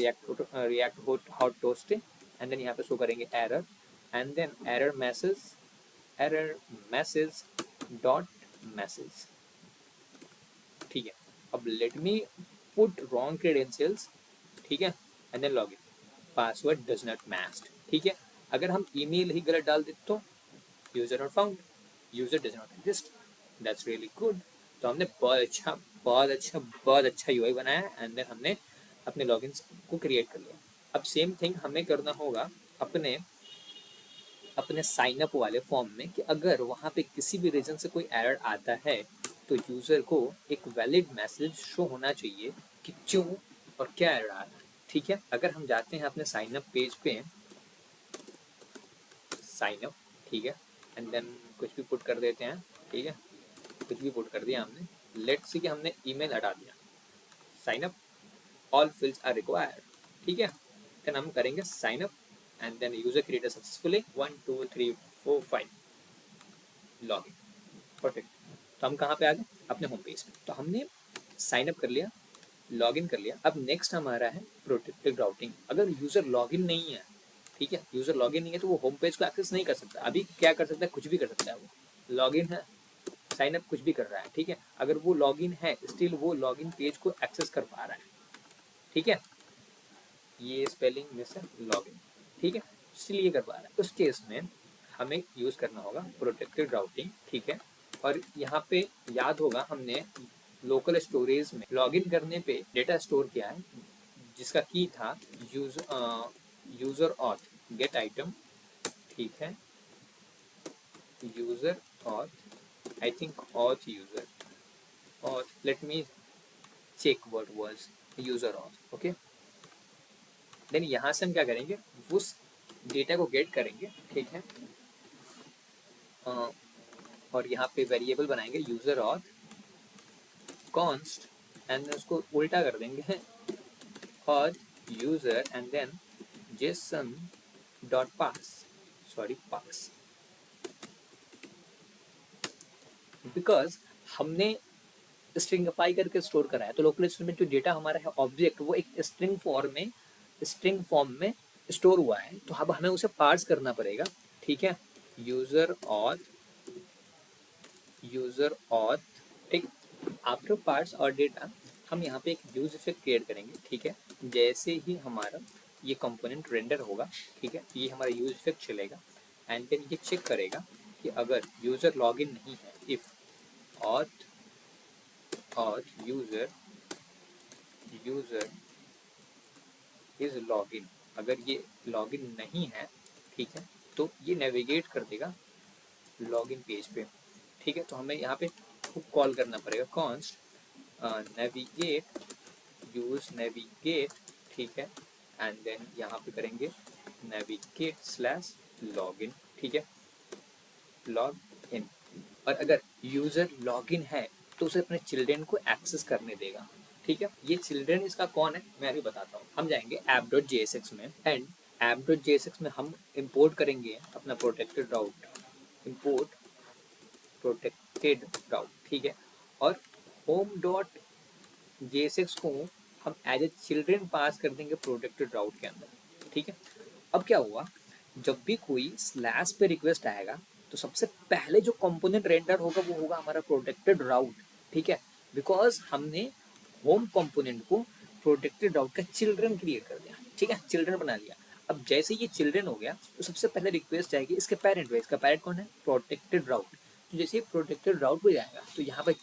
react hot toast and then यहाँ पे शो करेंगे error and then error message dot message, ठीक है। अब let me put wrong credentials, ठीक है, and then login, password does not match, ठीक है। अगर हम ईमेल ही गलत डाल देते तो user not found, user does not exist, that's really good. तो हमने बहुत अच्छा यूआई बनाया एंड देन हमने अपने लॉगिन्स को क्रिएट कर लिया। अब सेम थिंग हमें करना होगा अपने अपने साइन अप वाले फॉर्म में कि अगर वहाँ पे किसी भी रीजन से कोई एरर आता है तो यूज़र को एक वैलिड मैसेज शो होना चाहिए कि क्यों और क्या एरर आ रहा है, ठीक है। अगर हम जाते हैं अपने साइन अप पेज पे, साइन अप, ठीक है, एंड देन कुछ भी पुट कर देते हैं, ठीक है, कुछ भी पुट कर दिया हमने, लेट्स सी कि हमने ईमेल हटा दिया, sign up all fields are required, ठीक है, देन हम करेंगे sign up and then user created successfully 1 2 3 4 5 login, perfect. तो हम कहाँ पे आ गए, अपने होम पेज पे। तो हमने साइन अप कर लिया, लॉगिन कर लिया। अब नेक्स्ट हमारा है प्रोटेक्टेड राउटिंग। अगर यूजर लॉगिन नहीं है, ठीक है, यूजर लॉगिन नहीं है तो वो होम पेज को एक्सेस नहीं कर सकता। अभी क्या कर सकता है, कुछ भी कर सकता है, वो लॉगिन है, साइन अप कुछ भी कर रहा है, ठीक है, अगर वो लॉगिन है स्टिल वो लॉगिन पेज को एक्सेस कर पा रहा है, ठीक है, ये स्पेलिंग मिस है, लॉगिन, ठीक है, स्टिल ये कर पा रहा है। उस केस में हमें यूज करना होगा प्रोटेक्टेड राउटिंग, ठीक है। और यहाँ पे याद होगा हमने लोकल स्टोरेज में लॉगिन करने पे डेटा स्टोर किया है जिसका की था यूजर ऑथ गेट आइटम, ठीक है, user auth, I think auth user auth, let me check what was user auth, okay. Then यहाँ से हम क्या करेंगे, उस डेटा को गेट करेंगे, ठीक है, और यहाँ पे वेरिएबल बनाएंगे यूजर ऑथ कॉन्स्ट, एंड उसको उल्टा कर देंगे auth user and then JSON dot parse, sorry parse, because हमने स्ट्रिंगफाई करके स्टोर करा है, तो लोकल स्टोरेज में जो डेटा हमारा है ऑब्जेक्ट, वो एक स्ट्रिंग फॉर्म में स्टोर हुआ है, तो अब हमें उसे पार्स करना पड़ेगा, ठीक है। यूजर ऑथ, ठीक। आफ्टर पार्ट्स और डेटा हम यहाँ पे एक यूज इफेक्ट क्रिएट करेंगे, ठीक है। जैसे ही हमारा ये कंपोनेंट रेंडर होगा, ठीक है, ये हमारा यूज इफेक्ट चलेगा एंड देन ये चेक करेगा कि अगर यूजर लॉगिन नहीं है, if auth user is login, अगर ये लॉगिन नहीं है, ठीक है, तो ये नेविगेट कर देगा लॉगिन पेज पे, ठीक है। तो हमें यहाँ पे कॉल करना पड़ेगा कॉन्स्ट नेविगेट, यूज नेविगेट, ठीक है, एंड देन यहाँ पे करेंगे नेविगेट स्लैश लॉगिन, ठीक है, लॉग इन। और अगर यूजर लॉगिन है तो उसे अपने चिल्ड्रेन को एक्सेस करने देगा, ठीक है। ये चिल्ड्रेन इसका कौन है मैं अभी बताता हूँ। हम जाएंगे app.jsx में एंड app.jsx में हम इंपोर्ट करेंगे अपना प्रोटेक्टेड राउट, इंपोर्ट प्रोटेक्टेड राउट, ठीक है, और होम डॉट जेएसएक्स को हम एज ए चिल्ड्रेन पास कर देंगे प्रोटेक्टेड राउट के अंदर, ठीक है। अब क्या हुआ, जब भी कोई स्लैश पे रिक्वेस्ट आएगा तो सबसे पहले जो कंपोनेंट रेंडर होगा वो होगा हमारा प्रोटेक्टेड राउट, ठीक है, बिकॉज हमने होम कंपोनेंट को प्रोटेक्टेड राउट का चिल्ड्रन क्रिएट कर दिया, ठीक है, चिल्ड्रन बना लिया। अब जैसे ये चिल्ड्रन हो गया तो सबसे पहले रिक्वेस्ट आएगी इसके पेरेंट पे, इसका पेरेंट कौन है, प्रोटेक्टेड राउट। तो जैसे ही प्रोटेक्टेड राउट पे जाएगा तो यहाँ पे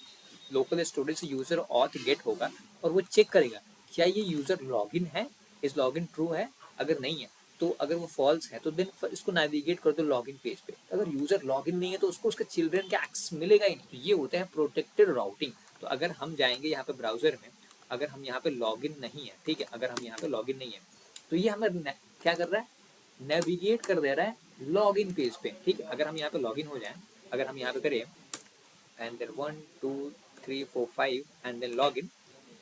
लोकल स्टोरेज से यूजर ऑथ गेट होगा और वो चेक करेगा क्या ये यूजर लॉगिन है, इस लॉगिन ट्रू है, अगर नहीं है तो अगर वो फॉल्स है तो देन इसको नेविगेट कर दो लॉगिन पेज पे। अगर यूजर लॉगिन नहीं है तो उसको उसके चिल्ड्रन का एक्सेस मिलेगा ही नहीं। तो ये होता है प्रोटेक्टेड राउटिंग। तो अगर हम जाएंगे यहाँ पे ब्राउजर में, अगर हम यहाँ पे लॉगिन नहीं है, ठीक है, अगर हम यहाँ पे लॉगिन नहीं है तो ये हमें क्या कर रहा है, नेविगेट कर दे रहा है लॉगिन पेज पे, ठीक है। अगर हम यहाँ पे लॉगिन हो जाए, अगर हम यहाँ पे करें and then 1 2 3 4 5 and then login,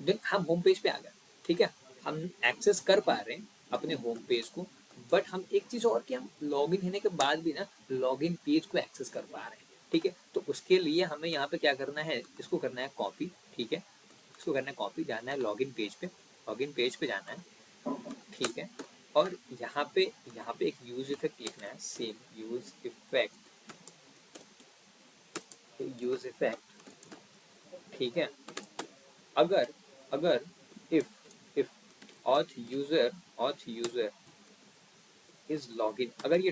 then हम होम पेज पे आ गए, ठीक है, हम एक्सेस कर पा रहे हैं अपने होम पेज को। बट हम एक चीज और कि हम लॉगिन होने के बाद भी ना लॉगिन पेज को एक्सेस कर पा रहे हैं, ठीक है। तो उसके लिए हमें यहाँ पे क्या करना है, इसको करना है कॉपी, ठीक है, इसको करना है कॉपी, जाना है लॉगिन पेज पे, लॉगिन पेज पे जाना है, ठीक है, और यहाँ पे एक यूज इफेक्ट लिखना है, सेम यूज इफेक्ट, ठीक है। अगर अगर if auth user is login, अगर ये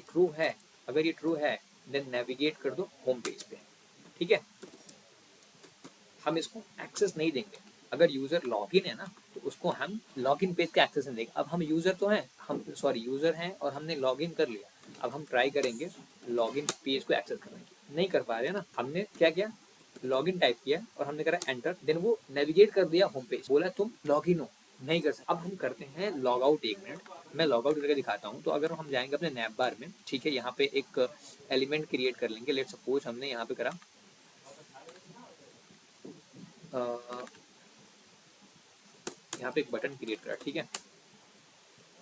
ट्रू है देन नेविगेट कर दो होम पेज पे, ठीक है। हम इसको एक्सेस नहीं देंगे। अगर यूजर लॉगिन है ना तो उसको हम लॉगिन पेज का एक्सेस नहीं देंगे। अब हम यूजर तो हैं, यूजर हैं और हमने लॉगिन कर लिया। अब हम ट्राई करेंगे लॉगिन पेज को एक्सेस करने की, नहीं कर पा रहे ना। हमने क्या किया, लॉगिन टाइप किया और हमने करा एंटर, देन वो नेविगेट कर दिया होम पेज, बोला तुम लॉगिन हो, नहीं कर सकते। अब हम करते हैं लॉग आउट, 1 मिनट मैं लॉग आउट करके दिखाता हूँ। तो अगर हम जाएंगे अपने नैप बार में, ठीक है, यहाँ पे एक एलिमेंट क्रिएट कर लेंगे। लेट सपोज हमने यहाँ पे करा यहाँ पे एक बटन क्रिएट करा, ठीक है,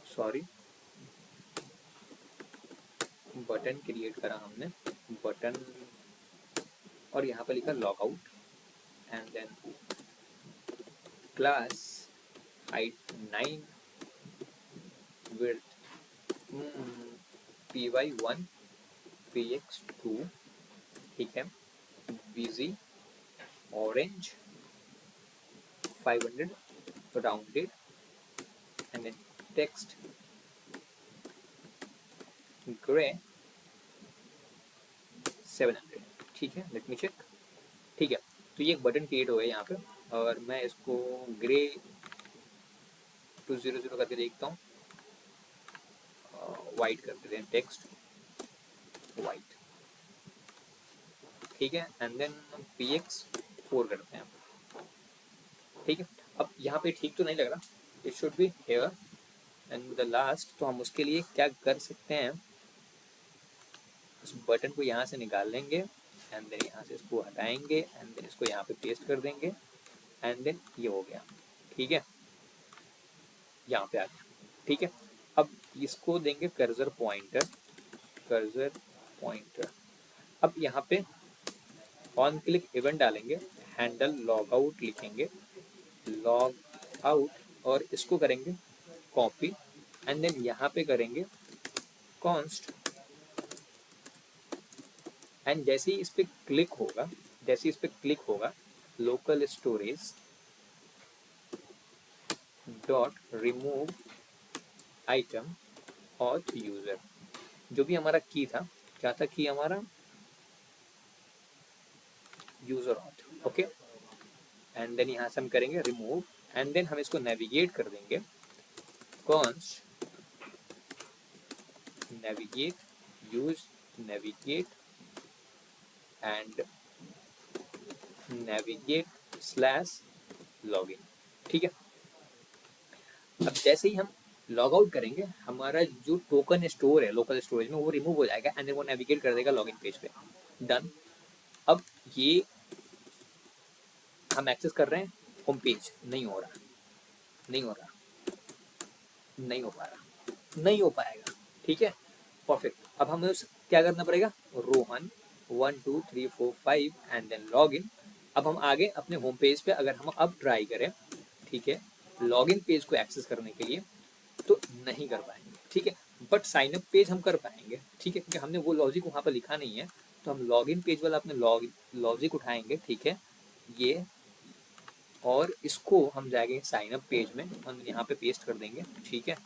सॉरी बटन क्रिएट करा हमने, बटन, और यहाँ पे लिखा log out and then class height 9 width py1 px2, ठीक है, busy orange 500 rounded and then text gray 700, ठीक है, लेट मी चेक, ठीक है। तो ये एक बटन क्रिएट हो गया यहाँ पे और मैं इसको ग्रे 200 करके देखता हूँ। वाइट कर देते हैं, टेक्स्ट वाइट, ठीक है। एंड देन px4 करते हैं, ठीक है। अब यहाँ पे ठीक तो नहीं लग रहा, it should be here and the last. तो हम उसके लिए क्या कर सकते हैं, उस बटन को यहाँ से निकाल लेंगे एंड देन यहाँ से इसको हटाएंगे एंड देन इसको यहाँ पे पेस्ट कर देंगे एंड देन ये हो गया, ठीक है, यहाँ पे आ गया, ठीक है। अब इसको देंगे कर्सर पॉइंटर, कर्सर पॉइंटर। अब यहाँ पे ऑन क्लिक इवेंट डालेंगे, हैंडल लॉग आउट लिखेंगे, लॉग आउट, और इसको करेंगे कॉपी एंड देन यहाँ पे करेंगे कॉन्स्ट एंड जैसे ही इस पे क्लिक होगा, जैसे इस पे क्लिक होगा, local storage dot remove item auth user, जो भी हमारा की था, क्या था की हमारा user auth, okay. And then यहाँ से हम करेंगे रिमूव एंड देन हम इसको नेविगेट कर देंगे, const navigate, use navigate and navigate slash login, ठीक है। अब जैसे ही हम लॉग आउट करेंगे, हमारा जो टोकन स्टोर है लोकल स्टोरेज में वो रिमूव हो जाएगा एंड देन वो नेविगेट कर देगा लॉगिन पेज पे, डन। अब ये हम एक्सेस कर रहे हैं होम पेज, नहीं हो रहा, नहीं हो रहा, नहीं हो पा रहा, नहीं हो पाएगा, ठीक है, परफेक्ट। अब हमें क्या करना पड़ेगा, Rohan 1 2 3 4 5 and then log in. अब हम आगे अपने होम पेज पे अगर हम अब ट्राई करें, ठीक है, लॉगिन पेज को एक्सेस करने के लिए, तो नहीं कर पाएंगे, ठीक है। बट साइन अप पेज हम कर पाएंगे, ठीक है, क्योंकि हमने वो लॉजिक वहाँ पर लिखा नहीं है। तो हम लॉगिन पेज वाला अपने लॉजिक उठाएंगे, ठीक है, ये, और इसको हम जाएंगे साइन अप पेज में, हम यहाँ पे पेस्ट कर देंगे, ठीक है।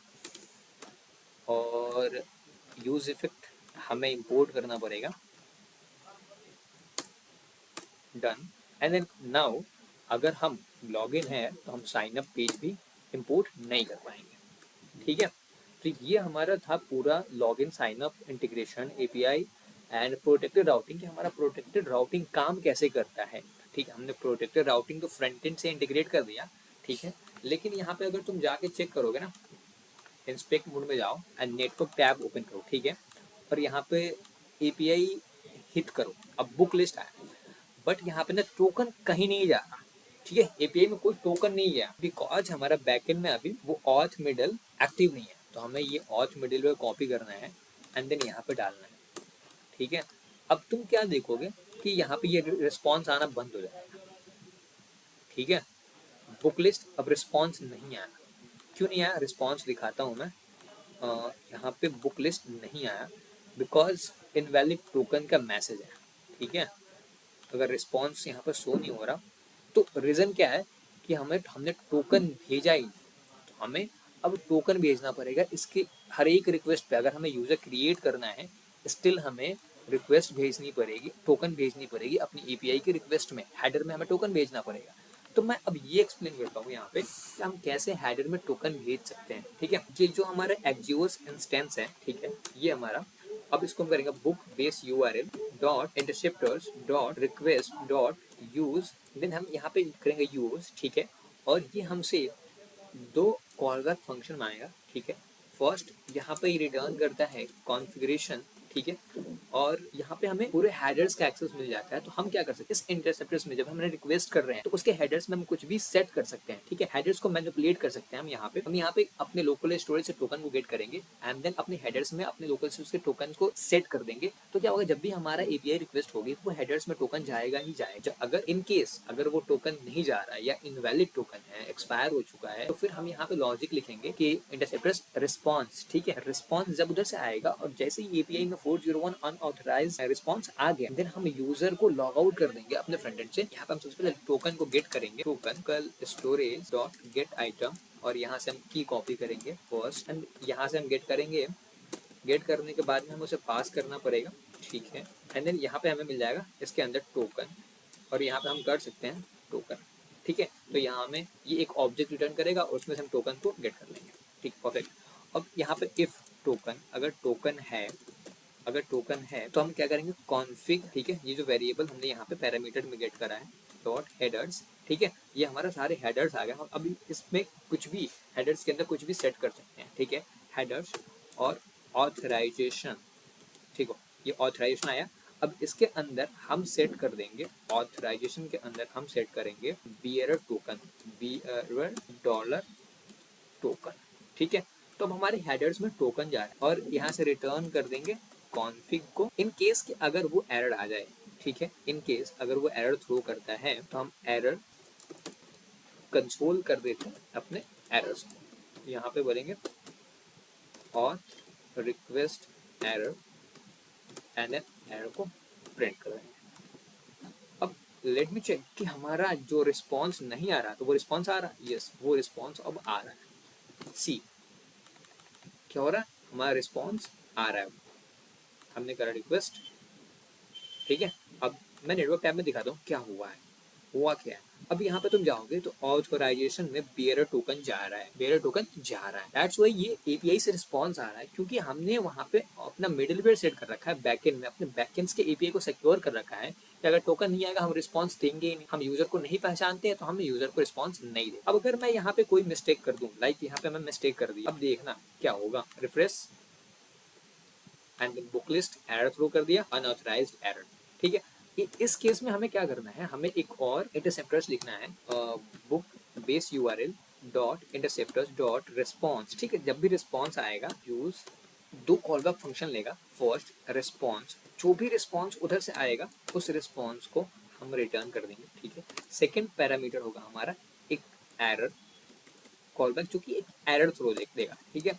और यूज इफेक्ट हमें इंपोर्ट करना पड़ेगा, डन। एंड देन नाउ अगर हम लॉगिन है तो हम साइन अप पेज भी इंपोर्ट नहीं कर पाएंगे, ठीक है। तो ये हमारा था पूरा login sign up integration API and protected routing, कि हमारा प्रोटेक्टेड राउटिंग काम कैसे करता है, ठीक है। हमने प्रोटेक्टेड राउटिंग को फ्रंट एंड से इंटीग्रेट कर दिया, ठीक है। लेकिन यहाँ पे अगर तुम जाके चेक करोगे ना, इंस्पेक्ट मोड में जाओ एंड नेटवर्क टैब ओपन करो, ठीक है, और यहाँ पे एपीआई हिट करो, अब बुक लिस्ट आया, बट यहाँ पे ना टोकन कहीं नहीं जा रहा, ठीक है, एपीआई में कोई टोकन नहीं गया, बिकॉज हमारा बैकएंड में अभी वो ऑथ मिडल एक्टिव नहीं है। तो हमें ये ऑथ मिडल पे कॉपी करना है एंड देन यहाँ पे डालना है, ठीक है। अब तुम क्या देखोगे कि यहाँ पे ये रिस्पॉन्स आना बंद हो जाएगा, ठीक है। बुक लिस्ट अब रिस्पॉन्स नहीं आया, क्यों नहीं आया, रिस्पॉन्स दिखाता हूँ मैं। यहाँ पे बुक लिस्ट नहीं आया बिकॉज इनवैलिड टोकन का मैसेज है, ठीक है। अगर रिस्पॉन्स यहाँ पर शो नहीं हो रहा तो रीज़न क्या है कि हमने टोकन भेजा ही नहीं, तो हमें अब टोकन भेजना पड़ेगा इसके हर एक रिक्वेस्ट पे। अगर हमें यूज़र क्रिएट करना है, स्टिल हमें रिक्वेस्ट भेजनी पड़ेगी, टोकन भेजनी पड़ेगी अपनी एपीआई की रिक्वेस्ट में, हेडर में हमें टोकन भेजना पड़ेगा। तो मैं अब ये एक्सप्लेन करता हूँ यहाँ पे कि हम कैसे हेडर में टोकन भेज सकते हैं, ठीक है। ये जो हमारा एक्जियोस इंस्टेंस है, ठीक है, ये हमारा, अब इसको हम करेंगे book base URL dot interceptors dot request dot use, then हम यहाँ पे करेंगे यूज, ठीक है। और ये हमसे दो कॉल बैक फंक्शन मांगेगा, ठीक है। फर्स्ट यहाँ पे रिटर्न करता है कॉन्फ़िगरेशन, ठीक है, और यहाँ पे हमें पूरे हेडर्स का एक्सेस मिल जाता है। तो हम क्या कर सकते हैं, इस इंटरसेप्टर्स में जब हम रिक्वेस्ट कर रहे हैं तो उसके हेडर्स में हम कुछ भी सेट कर सकते हैं, ठीक है। हेडर्स को मैनिपुलेट कर सकते हैं हम यहाँ पे अपने लोकल स्टोरेज से टोकन को गेट करेंगे एंड देन अपने हेडर्स में अपने लोकल स्टोरेज के टोकन को सेट कर देंगे। तो क्या होगा, जब भी हमारा एपीआई रिक्वेस्ट होगी तो वो हेडर्स में टोकन जाएगा ही जाएगा। अगर इन केस अगर वो टोकन नहीं जा रहा है या इनवैलिड टोकन है, एक्सपायर हो चुका है, तो फिर हम यहाँ पे लॉजिक लिखेंगे कि इंटरसेप्टर्स रिस्पॉन्स, ठीक है। रिस्पॉन्स जब उधर से आएगा और जैसे ही एपीआई में 401 अनऑथराइज्ड रिस्पॉन्स आ गया, देन हम यूजर को लॉग आउट कर देंगे अपने फ्रंट एंड से। यहाँ पे हम सबसे पहले टोकन को गेट करेंगे, टोकन कल स्टोरेज डॉट गेट आइटम, और यहाँ से हम की कॉपी करेंगे फर्स्ट एंड यहाँ से हम गेट करेंगे। गेट करने के बाद में हमें उसे पास करना पड़ेगा, ठीक है। एंड देन यहाँ पे हमें मिल जाएगा इसके अंदर टोकन, और यहाँ पे हम कर सकते हैं टोकन, ठीक है। तो यहाँ हमें ये एक ऑब्जेक्ट रिटर्न करेगा और उसमें से हम टोकन को गेट कर लेंगे, ठीक, परफेक्ट। अब यहाँ पे इफ टोकन अगर टोकन है तो हम क्या करेंगे, कॉन्फिग, ठीक है, ये जो वेरिएबल हमने यहाँ पे पैरामीटर में गेट करा है डॉट हेडर्स, ठीक है, ये हमारा सारे हेडर्स आ गए। हम अभी इसमें कुछ भी हेडर्स के अंदर कुछ भी सेट कर सकते हैं, ठीक है, हेडर्स और ऑथराइजेशन, ठीक हो, ये ऑथराइजेशन आया। अब इसके अंदर हम सेट कर देंगे, ऑथराइजेशन के अंदर हम सेट करेंगे bearer token, bearer dollar token, ठीक है। तो अब हमारे हेडर्स में टोकन जा रहा है और यहाँ से रिटर्न कर देंगे कॉन्फिग को। इन केस कि अगर वो एरर आ जाए, ठीक है, इन केस अगर वो एरर थ्रो करता है तो हम एरर कंसोल कर देते हैं अपने एरर्स को। यहाँ पे बोलेंगे auth request error and then error को प्रिंट कर देंगे। अब लेट मी चेक कि हमारा जो रिस्पॉन्स नहीं आ रहा तो वो रिस्पॉन्स आ रहा है, यस, वो रिस्पॉन्स अब आ रहा है। सी क्या हो रहा है, हमारा रिस्पॉन्स आ रहा है। हमने करा रिक्वेस्ट, ठीक है। अब मैं नेटवर्क टैब में दिखाता हूँ क्या हुआ है, हुआ क्या है। अब यहाँ पे तुम जाओगे तो ऑथराइजेशन में बियरर टोकन जा रहा है, बियरर टोकन जा रहा है। दैट्स व्हाई ये एपीआई से रिस्पॉन्स आ रहा है, क्योंकि हमने वहाँ पे अपना मिडिलवेयर सेट कर रखा है बैकएंड में, अपने बैकएंड्स के एपीआई को सिक्योर कर रखा है कि अगर टोकन नहीं आएगा हम रिस्पॉन्स देंगे ही नहीं। हम यूजर को नहीं पहचानते हैं तो हम यूजर को रिस्पॉन्स नहीं दे। अब अगर मैं यहाँ पे कोई मिस्टेक कर दूँ, लाइक यहाँ पे मैं मिस्टेक कर दी, अब देखना क्या होगा, refresh and book list error throw कर दिया, अनऑथराइज्ड एरर, ठीक है। इस केस में हमें क्या करना है, हमें एक और इंटरसेप्टर्स लिखना है, book base URL dot interceptors dot response, ठीक है। जब भी रिस्पॉन्स आएगा यूज दो कॉलबैक फंक्शन लेगा, फर्स्ट रिस्पॉन्स, जो भी रिस्पॉन्स उधर से आएगा उस रिस्पॉन्स को हम रिटर्न कर देंगे, ठीक है। सेकेंड पैरामीटर होगा हमारा एक एरर कॉलबैक, जो कि एक एरर थ्रो देगा, ठीक है।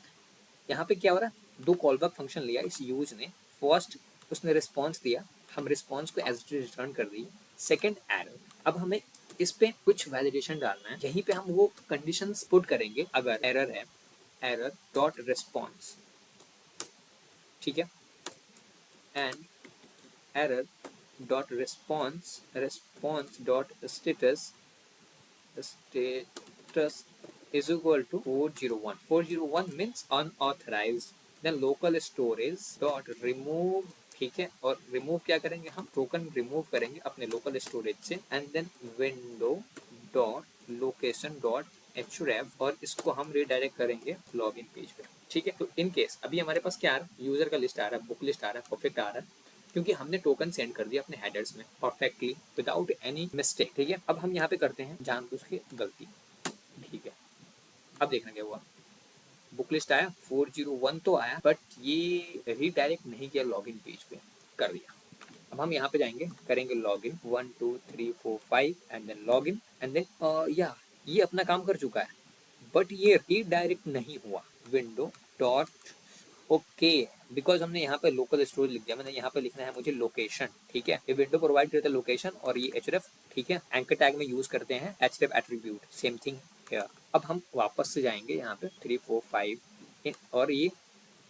यहाँ पे क्या हो रहा है, दो कॉलबैक फंक्शन लिया इस यूज ने, फर्स्ट उसने रिस्पॉन्स दिया, हम रिस्पॉन्स को एज इट इज रिटर्न कर दिए। सेकंड एरर, अब हमें इस पे कुछ वैलिडेशन डालना है, यहीं पे हम वो कंडीशंस पुट करेंगे। अगर एरर है, एरर डॉट रिस्पॉन्स, ठीक है, and error dot response, response dot status, status is equal to 401. 401 means unauthorized. Then local storage dot remove, ठीक है, और रिमूव क्या करेंगे, हम टोकन रिमूव करेंगे अपने लोकल स्टोरेज से, and then window dot location dot href, और इसको हम रिडायरेक्ट करेंगे लॉगिन पेज पे, ठीक है। तो इन केस अभी हमारे पास क्या आ रहा है, यूजर का लिस्ट आ रहा है, बुक लिस्ट आ रहा है, परफेक्ट आ रहा है, क्योंकि हमने टोकन सेंड कर दिया अपने हेडर्स में परफेक्टली विदाउट एनी मिस्टेक, ठीक है। अब हम यहाँ पे करते हैं जानबूझ के गलती, ठीक है। अब देखना क्या हुआ, बुक लिस्ट आया 401 तो आया, बट ये रीडायरेक्ट नहीं किया लॉगिन पेज पे, कर दिया। अब हम यहाँ पे जाएंगे, करेंगे login 1 2 3 4 5 and then login, and then या ये अपना काम कर चुका है, बट ये रीडायरेक्ट नहीं हुआ विंडो डॉट, ओके, बिकॉज हमने यहाँ पे लोकल स्टोरेज लिख दिया, मैंने यहाँ पे लिखना है मुझे लोकेशन, ठीक है। ये विंडो प्रोवाइड करता है लोकेशन और ये href, ठीक है। एंकर टैग में यूज करते हैं href attribute, same thing here. अब हम वापस से जाएंगे यहाँ पे 3 4 5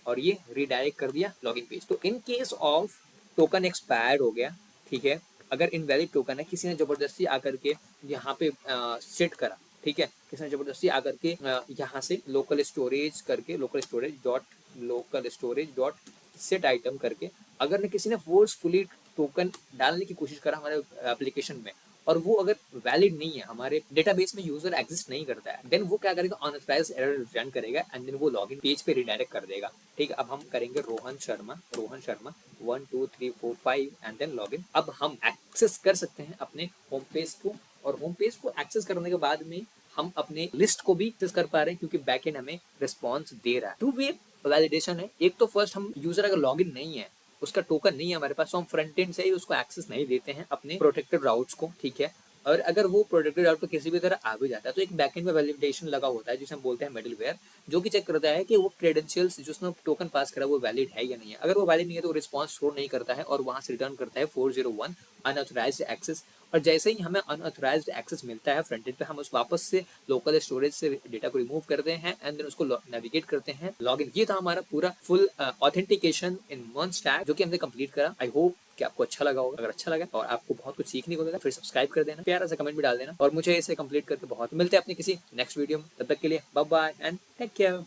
और ये रीडायरेक्ट कर दिया लॉगिन पेज। तो in case of token expired हो गया, ठीक है, अगर इनवैलिड टोकन है, किसी ने जबरदस्ती आकर के यहाँ पे सेट करा, ठीक है, किसी ने जबरदस्ती आकर के यहाँ से local storage dot set item करके अगर ने किसी ने फोर्सफुली टोकन डालने की कोशिश करा हमारे एप्लीकेशन में, और वो अगर वैलिड नहीं है, हमारे डेटाबेस में यूजर एग्जिस्ट नहीं करता है, देन वो क्या करेगा, अनऑथराइज्ड एरर रिटर्न करेगा एंड देन वो लॉगिन पेज पे रिडायरेक्ट कर देगा, ठीक है। अब हम करेंगे Rohan Sharma 1 2 3 4 5 and then login. अब हम एक्सेस कर सकते हैं अपने होम पेज को, और होम पेज को एक्सेस करने के बाद में हम अपने लिस्ट को भी एक्सेस कर पा रहे हैं, क्योंकि बैकएंड हमें रिस्पॉन्स दे रहा है। टू वे वैलिडेशन है, एक तो फर्स्ट हम यूजर अगर लॉगिन नहीं है, उसका टोकन नहीं है हमारे पास, तो हम फ्रंट एंड से ही उसको एक्सेस नहीं देते हैं अपने प्रोटेक्टेड राउट्स को, ठीक है। और अगर वो प्रोटेक्टेड राउट पर किसी भी तरह आ भी जाता है तो एक बैकएंड में वैलिडेशन लगा होता है जिसे हम बोलते हैं मिडलवेयर, जो कि चेक करता है कि वो क्रेडेंशियल्स जो उसने टोकन पास करा वो वैलिड है या नहीं है। अगर वो वैलिड नहीं है तो रिस्पॉन्स थ्रो नहीं करता है और वहां से रिटर्न करता है 401 अनऑथराइज्ड एक्सेस। और जैसे ही हमें अनऑथराइज्ड एक्सेस मिलता है फ्रंट एंड पे, हम उस वापस से लोकल स्टोरेज से डेटा को रिमूव करते हैं एंड देन उसको नेविगेट करते हैं लॉगिन। ये था हमारा पूरा full authentication in one stack, जो कि हमने कंप्लीट करा। आई होप कि आपको अच्छा लगा होगा। अगर अच्छा लगा और आपको बहुत कुछ सीखने को मिला, फिर सब्सक्राइब कर देना, प्यारा सा कमेंट भी डाल देना, और मुझे इसे कंप्लीट करके बहुत मिलते हैं अपने किसी नेक्स्ट वीडियो में। तब तक के लिए bye bye and take care.